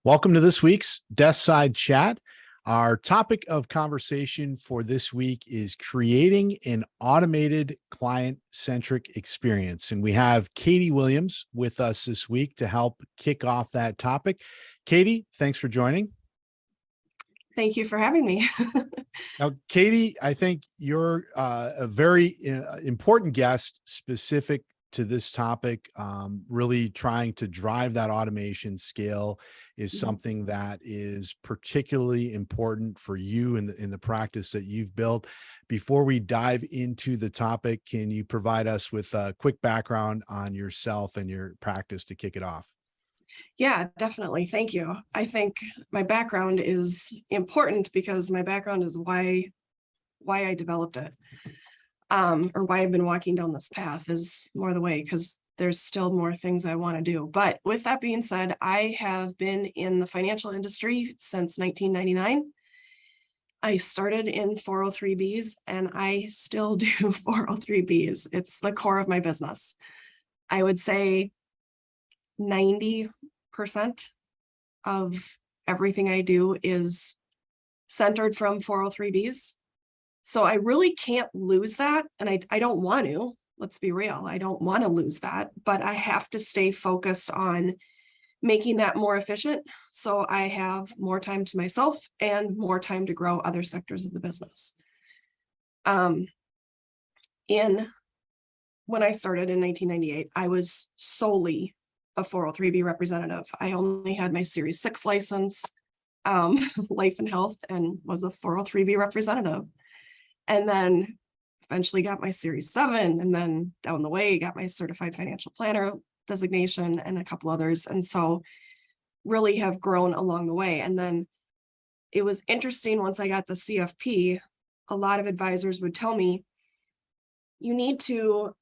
Welcome to this week's Desk Side Chat. Our topic of conversation for this week is creating an automated client-centric experience. And we have Katie Williams with us this week to help kick off that topic. Katie, thanks for joining. Thank you for having me. Now, Katie, I think you're a very important guest specific to this topic. Really trying to drive that automation scale is something that is particularly important for you in the practice that you've built. Before we dive into the topic, can you provide us with a quick background on yourself and your practice to kick it off? Yeah, definitely. Thank you. I think my background is important because my background is why I developed it, or why I've been walking down this path is more the way, because there's still more things I want to do. But with that being said, I have been in the financial industry since 1999. I started in 403Bs and I still do 403Bs. It's the core of my business. I would say 90% of everything I do is centered from 403Bs. So I really can't lose that. And I don't want to, let's be real. I don't want to lose that, but I have to stay focused on making that more efficient. So I have more time to myself and more time to grow other sectors of the business. When I started in 1998, I was solely a 403B representative. I only had my Series 6 license, life and health, and was a 403B representative. And then eventually got my Series 7, and then down the way got my certified financial planner designation and a couple others. And so really have grown along the way. And then it was interesting, once I got the CFP, a lot of advisors would tell me, you need to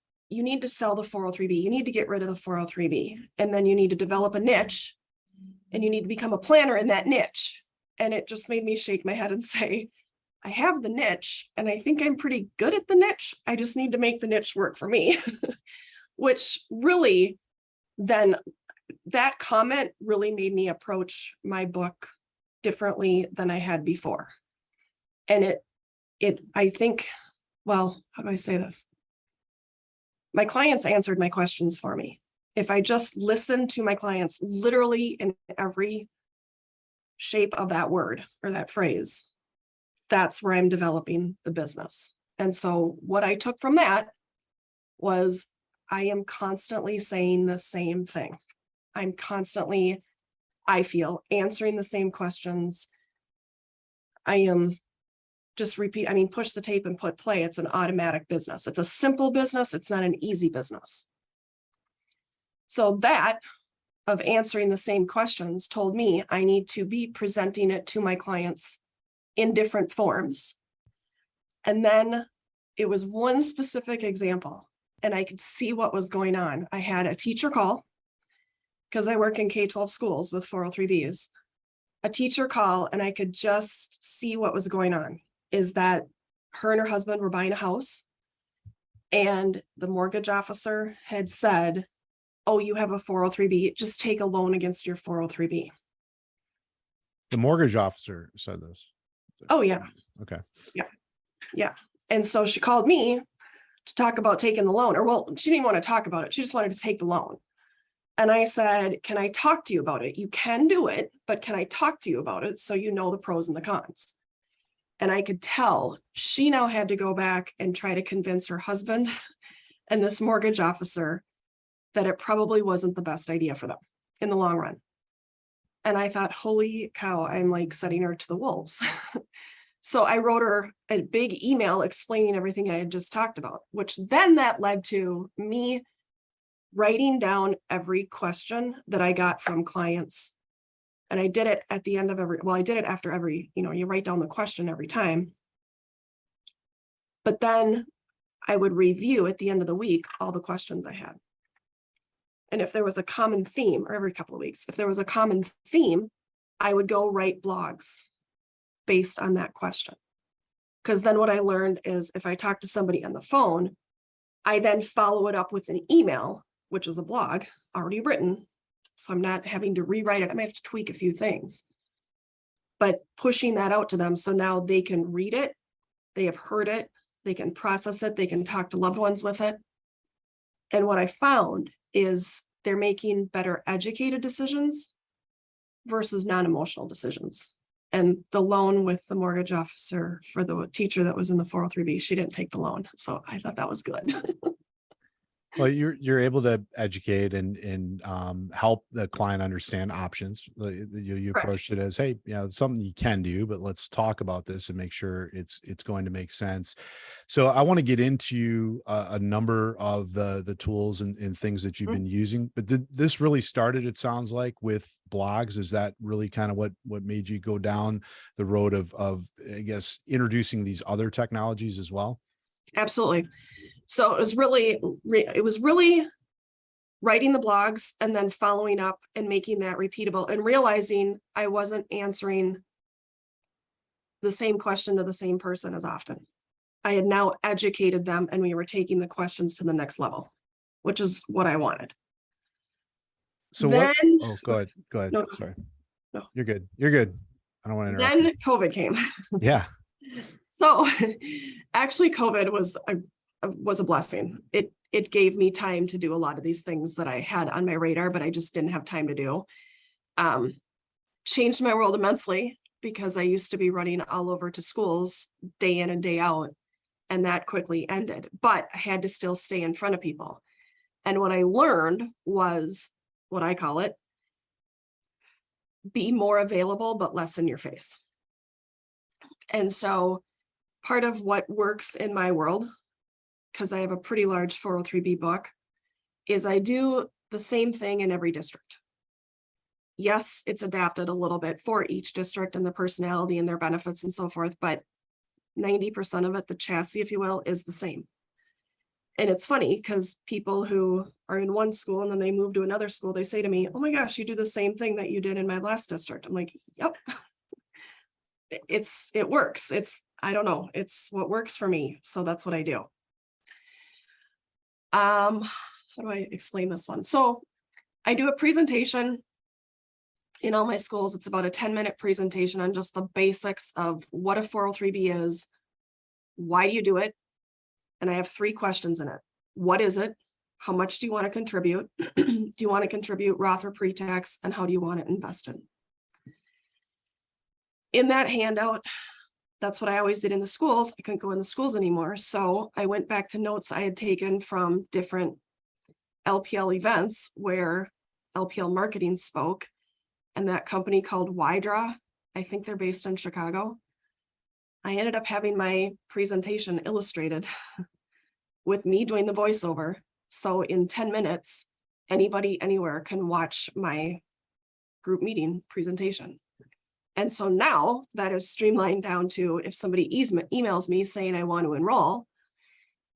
sell the 403B. You need to get rid of the 403B. And then you need to develop a niche and you need to become a planner in that niche. And it just made me shake my head and say, I have the niche and I think I'm pretty good at the niche. I just need to make the niche work for me, which really then that comment really made me approach my book differently than I had before. And I think, well, how do I say this? My clients answered my questions for me. If I just listened to my clients literally in every shape of that word or that phrase, that's where I'm developing the business. And so what I took from that was I am constantly saying the same thing. I'm constantly, I feel, answering the same questions. I am just push the tape and put play. It's an automatic business. It's a simple business. It's not an easy business. So that of answering the same questions told me I need to be presenting it to my clients in different forms. And then it was one specific example and I could see what was going on. I had a teacher call, because I work in K-12 schools with 403Bs, a teacher call, and I could just see what was going on. Is that her and her husband were buying a house and the mortgage officer had said, oh, you have a 403B, just take a loan against your 403B. The mortgage officer said this. Oh, yeah. Okay. Yeah. And so she called me to talk about taking the loan, or well, she didn't want to talk about it. She just wanted to take the loan. And I said, can I talk to you about it? You can do it, but can I talk to you about it so you know the pros and the cons? And I could tell she now had to go back and try to convince her husband and this mortgage officer that it probably wasn't the best idea for them in the long run. And I thought, holy cow, I'm like setting her to the wolves. So I wrote her a big email explaining everything I had just talked about, which then that led to me writing down every question that I got from clients. And I did it at the end of I did it after every, you write down the question every time. But then I would review at the end of the week all the questions I had. And if there was a common theme, or every couple of weeks, if there was a common theme, I would go write blogs based on that question. Because then what I learned is if I talk to somebody on the phone, I then follow it up with an email, which was a blog already written, So I'm not having to rewrite it. I might have to tweak a few things, but pushing that out to them. So now they can read it. They have heard it. They can process it. They can talk to loved ones with it. And what I found is they're making better educated decisions versus non-emotional decisions. And the loan with the mortgage officer for the teacher that was in the 403B, she didn't take the loan. So I thought that was good. Well, you're able to educate and help the client understand options. You Correct. approached it as, hey, it's something you can do, but let's talk about this and make sure it's going to make sense. So I want to get into a number of the tools and things that you've been using, but this really started, it sounds like, with blogs. Is that really kind of what made you go down the road of I guess introducing these other technologies as well? Absolutely. So it was really writing the blogs and then following up and making that repeatable and realizing I wasn't answering the same question to the same person as often. I had now educated them and we were taking the questions to the next level, which is what I wanted. So then, oh, go ahead. Go ahead. No, Sorry. no. You're good. You're good. I don't want to interrupt Then you. COVID came. Yeah. So actually COVID was a blessing. It gave me time to do a lot of these things that I had on my radar, but I just didn't have time to do. Changed my world immensely because I used to be running all over to schools day in and day out, and that quickly ended, but I had to still stay in front of people. And what I learned was what I call it, be more available, but less in your face. And so part of what works in my world, because I have a pretty large 403B book, is I do the same thing in every district. Yes, it's adapted a little bit for each district and the personality and their benefits and so forth, but 90% of it, the chassis, if you will, is the same. And it's funny because people who are in one school and then they move to another school, they say to me, oh my gosh, you do the same thing that you did in my last district. I'm like, yep. It works. I don't know. It's what works for me. So that's what I do. How do I explain this one? So I do a presentation in all my schools. It's about a 10-minute presentation on just the basics of what a 403B is, why do you do it? And I have 3 questions in it. What is it? How much do you want to contribute? Do you want to contribute Roth or pre-tax? And how do you want it invested? In that handout, that's what I always did in the schools. I couldn't go in the schools anymore. So I went back to notes I had taken from different LPL events where LPL marketing spoke, and that company called Draw, I think they're based in Chicago. I ended up having my presentation illustrated with me doing the voiceover. So in 10 minutes, anybody anywhere can watch my group meeting presentation. And so now that is streamlined down to if somebody emails me saying I want to enroll,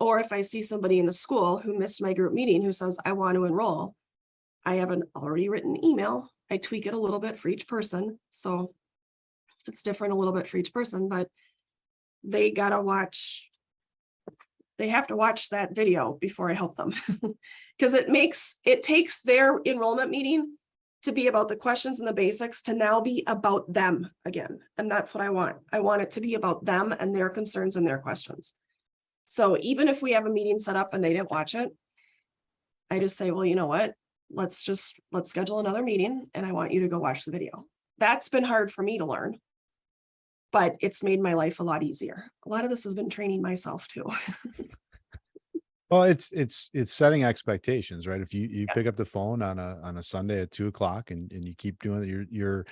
or if I see somebody in the school who missed my group meeting who says I want to enroll, I have an already written email. I tweak it a little bit for each person. So it's different a little bit for each person, but they have to watch that video before I help them because it takes their enrollment meeting to be about the questions and the basics to now be about them again. And that's what I want. I want it to be about them and their concerns and their questions. So even if we have a meeting set up and they didn't watch it, I just say, well, you know what? Let's schedule another meeting and I want you to go watch the video. That's been hard for me to learn, but it's made my life a lot easier. A lot of this has been training myself too. Well, it's setting expectations, right? If you pick up the phone on a Sunday at 2:00 and you keep doing it, you're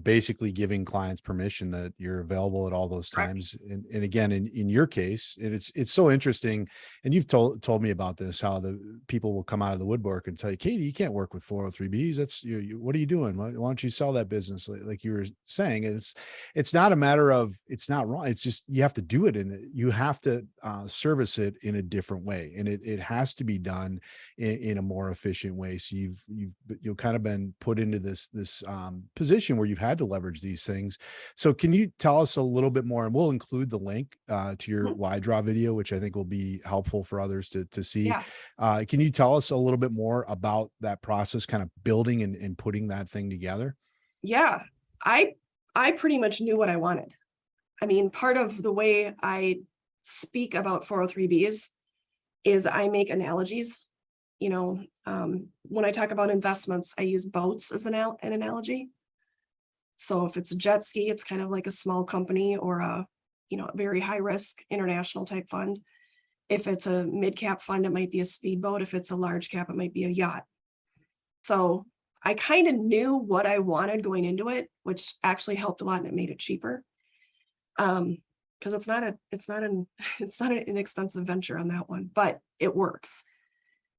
basically giving clients permission that you're available at all those times. And again, in your case, and it's so interesting. And you've told me about this, how the people will come out of the woodwork and tell you, Katie, you can't work with 403Bs. That's what are you doing? Why don't you sell that business? Like you were saying, it's not a matter of, it's not wrong. It's just, you have to do it and you have to service it in a different way. way, and it has to be done in a more efficient way. So you've kind of been put into this position where you've had to leverage these things. So can you tell us a little bit more, and we'll include the link to your Mhm. Y draw video, which I think will be helpful for others to see. Yeah. Can you tell us a little bit more about that process, kind of building and putting that thing together? Yeah. I I pretty much knew what I wanted. I mean, part of the way I speak about 403Bs is I make analogies. When I talk about investments, I use boats as an analogy. So if it's a jet ski, it's kind of like a small company or a very high risk international type fund. If it's a mid cap fund, it might be a speedboat. If it's a large cap, it might be a yacht. So I kind of knew what I wanted going into it, which actually helped a lot and it made it cheaper. Because it's not an inexpensive venture on that one, but it works.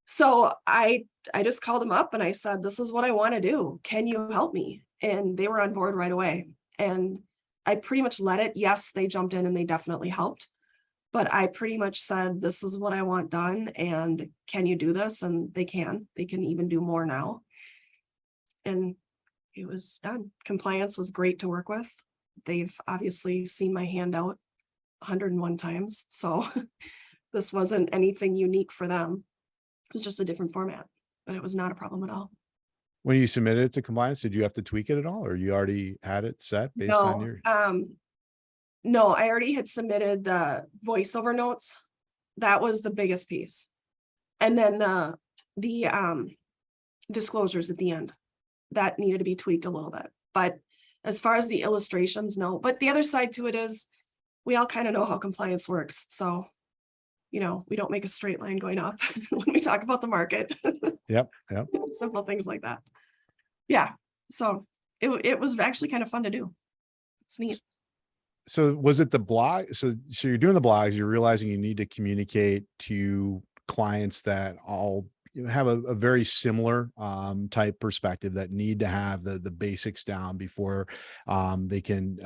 So I just called them up and I said, this is what I want to do. Can you help me? And they were on board right away. And I pretty much let it. Yes, they jumped in and they definitely helped. But I pretty much said, this is what I want done. And can you do this? And they can. They can even do more now. And it was done. Compliance was great to work with. They've obviously seen my hand out 101 times. So this wasn't anything unique for them. It was just a different format, but it was not a problem at all. When you submitted it to compliance, did you have to tweak it at all, or you already had it set based on No, your? no, I already had submitted the voiceover notes. That was the biggest piece. And then the disclosures at the end that needed to be tweaked a little bit. But as far as the illustrations, no. But the other side to it is we all kind of know how compliance works. So, we don't make a straight line going up when we talk about the market. Yep, yep. Simple things like that. Yeah. So it was actually kind of fun to do. It's neat. So was it the blog? So you're doing the blogs, you're realizing you need to communicate to clients that all have a very similar type perspective, that need to have the basics down before they can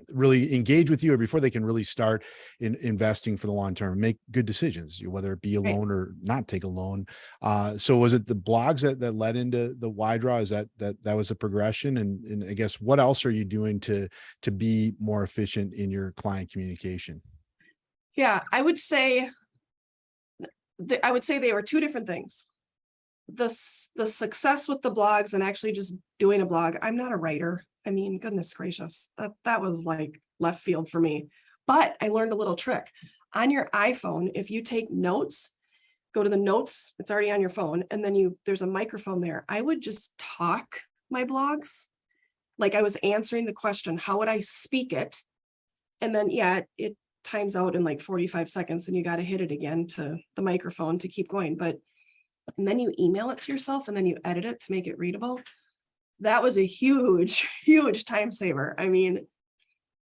really engage with you, or before they can really start investing for the long term, make good decisions, whether it be a Right. loan or not take a loan. So was it the blogs that led into the Y draw? Is that was a progression? And I guess, what else are you doing to be more efficient in your client communication? Yeah, I would say they were two different things. The success with the blogs and actually just doing a blog. I'm not a writer. I mean, goodness gracious, that was like left field for me. But I learned a little trick. On your iPhone, if you take notes, go to the notes, it's already on your phone, and then there's a microphone there. I would just talk my blogs like I was answering the question, how would I speak it? And then, yeah, it times out in like 45 seconds and you got to hit it again to the microphone to keep going. And then you email it to yourself and then you edit it to make it readable. That was a huge, huge time saver. I mean,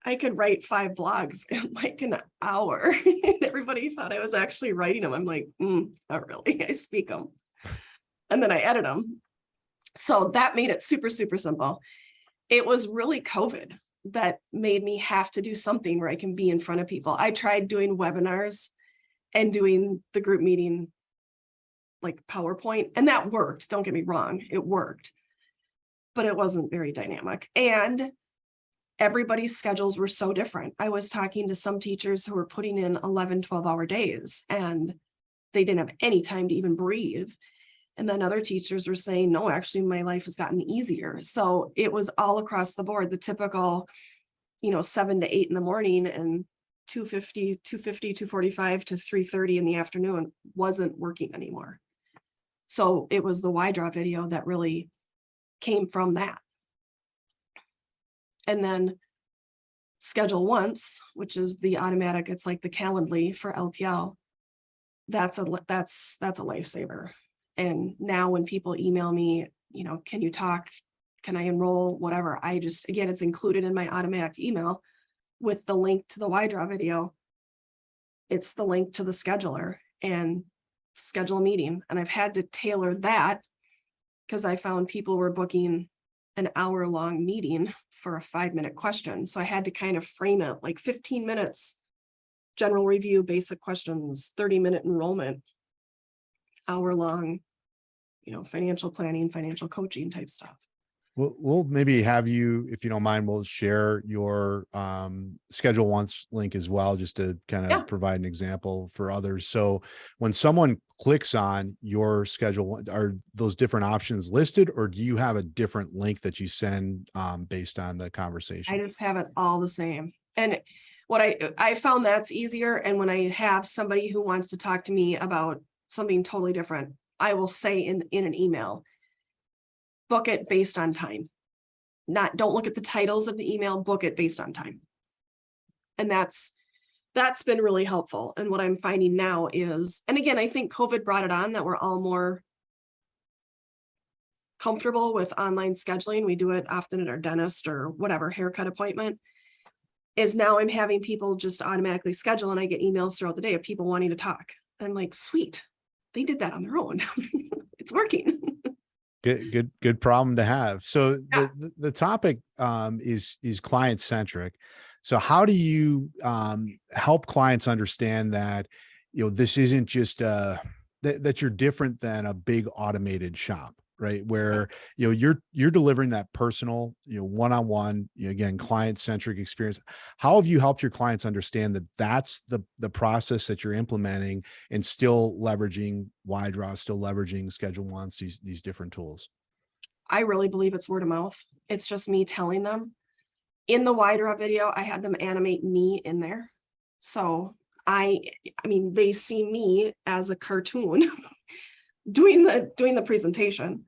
I could write 5 blogs in like an hour. And everybody thought I was actually writing them. I'm like, not really. I speak them and then I edit them. So that made it super, super simple. It was really COVID that made me have to do something where I can be in front of people. I tried doing webinars and doing the group meeting like PowerPoint, and that worked. Don't get me wrong, it worked, but it wasn't very dynamic. And everybody's schedules were so different. I was talking to some teachers who were putting in 11, 12-hour days and they didn't have any time to even breathe. And then other teachers were saying, no, actually, my life has gotten easier. So it was all across the board, the typical, 7 to 8 in the morning and 2:45 to 3:30 in the afternoon wasn't working anymore. So it was the Y draw video that really came from that. And then schedule once, which is the automatic, it's like the Calendly for LPL. That's a lifesaver. And now when people email me, can you talk? Can I enroll? Whatever. Again, it's included in my automatic email with the link to the Y draw video. It's the link to the scheduler and schedule a meeting. And I've had to tailor that because I found people were booking an hour-long meeting for a 5-minute question. So I had to kind of frame it like 15 minutes general review, basic questions, 30-minute enrollment, hour-long, financial planning, financial coaching type stuff. We'll maybe have you, if you don't mind, we'll share your schedule once link as well, just to kind Yeah. of provide an example for others. So when someone clicks on your schedule, are those different options listed, or do you have a different link that you send based on the I conversation? just have it all the same. And what I found that's easier. And when I have somebody who wants to talk to me about something totally different, I will say in an email, book it based on time. Don't look at the titles of the email, book it based on time. And that's been really helpful. And what I'm finding now is, and again, I think COVID brought it on that we're all more comfortable with online scheduling. We do it often at our dentist or whatever haircut appointment. Is now I'm having people just automatically schedule, and I get emails throughout the day of people wanting to talk. I'm like, sweet, they did that on their own. It's working. Good problem to have. So Yeah. the topic is client-centric. So how do you help clients understand that, this isn't just that you're different than a big automated shop, right? Where, you're delivering that personal, one-on-one, again, client-centric experience. How have you helped your clients understand that that's the process that you're implementing, and still leveraging YDraw, still leveraging Schedule Once, these different tools? I really believe it's word of mouth. It's just me telling them. In the YDraw video, I had them animate me in there. So I mean, they see me as a cartoon doing the presentation.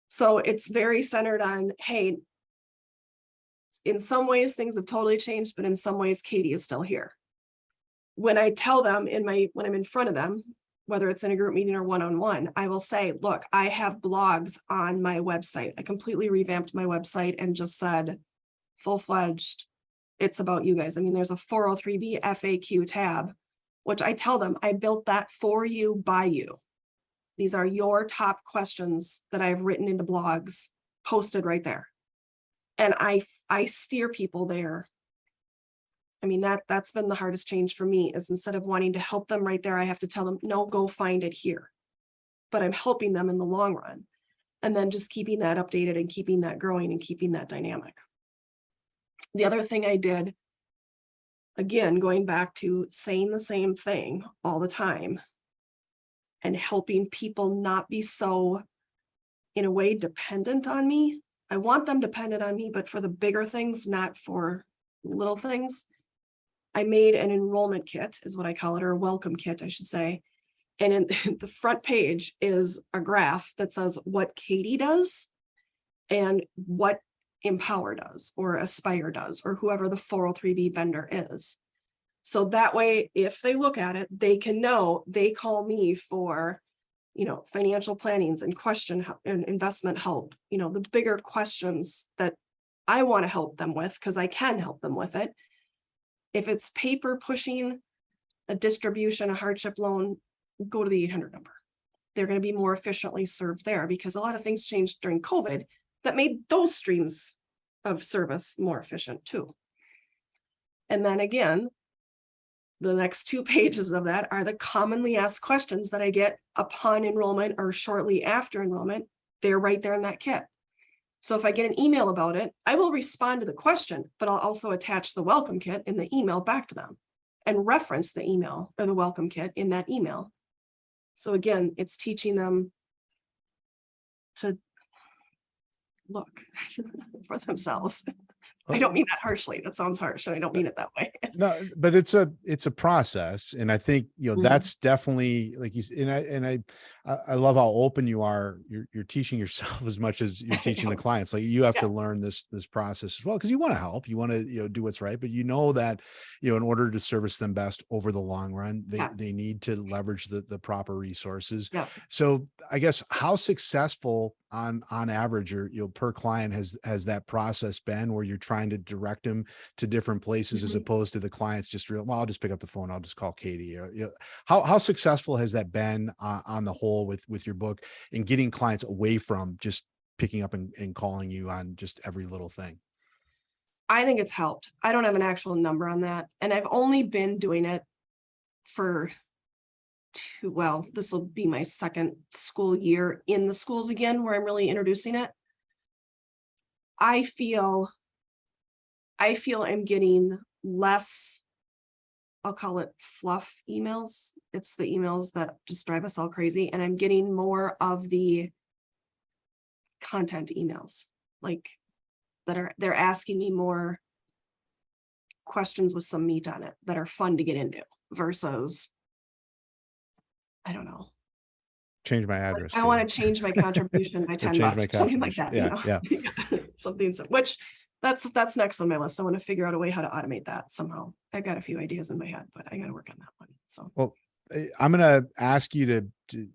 So it's very centered on, hey, in some ways things have totally changed, but in some ways Katie is still here. When I tell them when I'm in front of them, whether it's in a group meeting or one-on-one, I will say, look, I have blogs on my website. I completely revamped my website and just said, full-fledged, it's about you guys. I mean, there's a 403B FAQ tab, which I tell them I built that for you, by you. These are your top questions that I've written into blogs, posted right there. And I steer people there. I mean, that's been the hardest change for me, is instead of wanting to help them right there, I have to tell them, no, go find it here. But I'm helping them in the long run. And then just keeping that updated and keeping that growing and keeping that dynamic. The other thing I did, again, going back to saying the same thing all the time and helping people not be so, in a way, dependent on me. I want them dependent on me, but for the bigger things, not for little things. I made an enrollment kit, is what I call it, or a welcome kit, I should say. And in the front page is a graph that says what Katie does and what Empower does, or Aspire does, or whoever the 403B vendor is. So that way, if they look at it, they can know they call me for, financial plannings and and investment help, the bigger questions that I want to help them with, because I can help them with it. If it's paper pushing, a distribution, a hardship loan, go to the 800 number. They're going to be more efficiently served there, because a lot of things changed during COVID that made those streams of service more efficient too. And then again, the next 2 pages of that are the commonly asked questions that I get upon enrollment or shortly after enrollment. They're right there in that kit. So if I get an email about it, I will respond to the question, but I'll also attach the welcome kit in the email back to them and reference the email or the welcome kit in that email. So again, it's teaching them to look for themselves. I don't mean that harshly. That sounds harsh, and I don't mean it that way. No, but it's a process. And I think, that's definitely, like you said, and I love how open you are. You're teaching yourself as much as you're teaching the clients. Like, you have to learn this process as well, because you want to help, you want to, do what's right, but that, in order to service them best over the long run, they need to leverage the proper resources. Yeah. So I guess, how successful on average, or, per client has that process been, where you're trying to direct them to different places, as opposed to the clients just I'll just pick up the phone, I'll just call Katie. Or, how successful has that been on the whole with your book, in getting clients away from just picking up and calling you on just every little thing? I think it's helped. I don't have an actual number on that. And I've only been doing it for this will be my second school year in the schools again, where I'm really introducing it. I feel I'm getting less, I'll call it fluff emails. It's the emails that just drive us all crazy. And I'm getting more of the content emails, like they're asking me more questions with some meat on it that are fun to get into versus, I don't know. Change my address. I want to change my contribution by 10 change bucks, my something like contribution. that. Yeah. Something, which that's next on my list. I want to figure out a way how to automate that somehow. I've got a few ideas in my head, but I got to work on that one. So, well, I'm going to ask you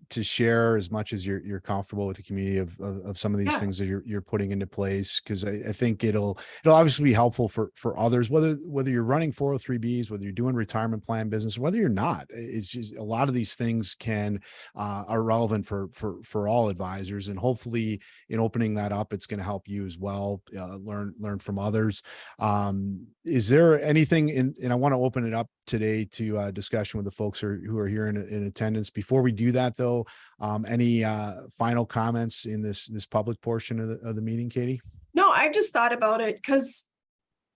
to share as much as you're comfortable with the community of some of these things that you're putting into place, because I think it'll obviously be helpful for others, whether you're running 403Bs, whether you're doing retirement plan business, whether you're not. It's just a lot of these things are relevant for all advisors, and hopefully in opening that up, it's going to help you as well, learn from others. Is there anything and I want to open it up today to discussion with the folks who are here in attendance. Before we do that, though, any final comments in this public portion of the meeting, Katie? No, I just thought about it because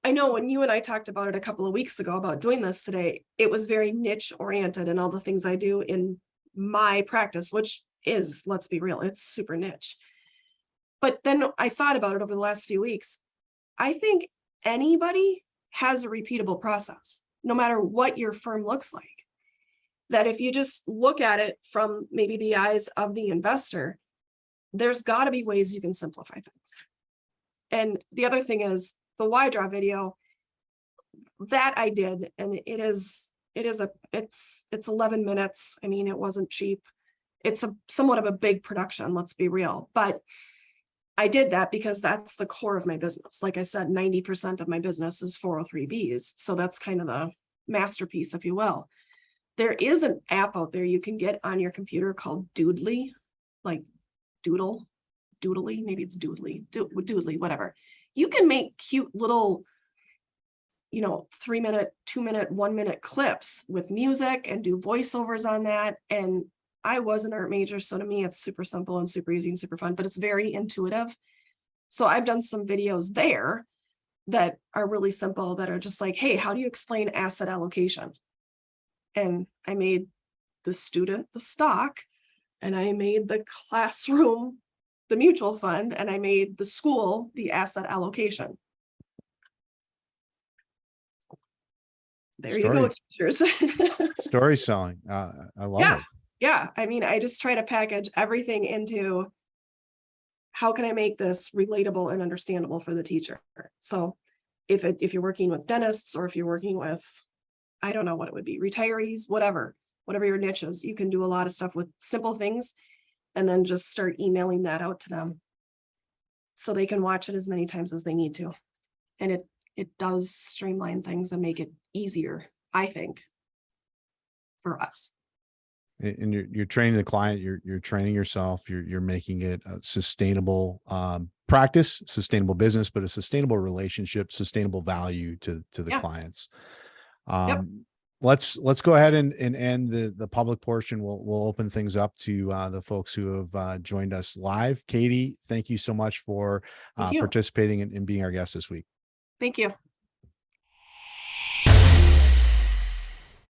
I know when you and I talked about it a couple of weeks ago about doing this today, it was very niche oriented and all the things I do in my practice, which is, let's be real, it's super niche. But then I thought about it over the last few weeks. I think anybody has a repeatable process, no matter what your firm looks like. That if you just look at it from maybe the eyes of the investor, there's got to be ways you can simplify things. And the other thing is the Y draw video that I did, and it's 11 minutes. I mean, it wasn't cheap. It's somewhat of a big production, let's be real, but I did that because that's the core of my business. Like I said, 90% of my business is 403Bs. So that's kind of the masterpiece, if you will. There is an app out there you can get on your computer called Doodly, like Doodly, maybe it's Doodly, whatever. You can make cute little, 3-minute, 2-minute, 1-minute clips with music and do voiceovers on that. And I was an art major, so to me, it's super simple and super easy and super fun, but it's very intuitive. So I've done some videos there that are really simple, that are just like, hey, how do you explain asset allocation? And I made the student the stock, and I made the classroom the mutual fund, and I made the school the asset allocation. There you go, teachers. Story selling. I love it. Yeah. I mean, I just try to package everything into how can I make this relatable and understandable for the teacher? So if you're working with dentists, or if you're working with, I don't know what it would be, retirees, whatever your niche is, you can do a lot of stuff with simple things and then just start emailing that out to them so they can watch it as many times as they need to. And it does streamline things and make it easier, I think, for us. And you're training the client, you're training yourself, you're making it a sustainable practice, sustainable business, but a sustainable relationship, sustainable value to the clients. Let's go ahead and end the public portion. We'll open things up to the folks who have joined us live. Katie, thank you so much for participating and being our guest this week. Thank you.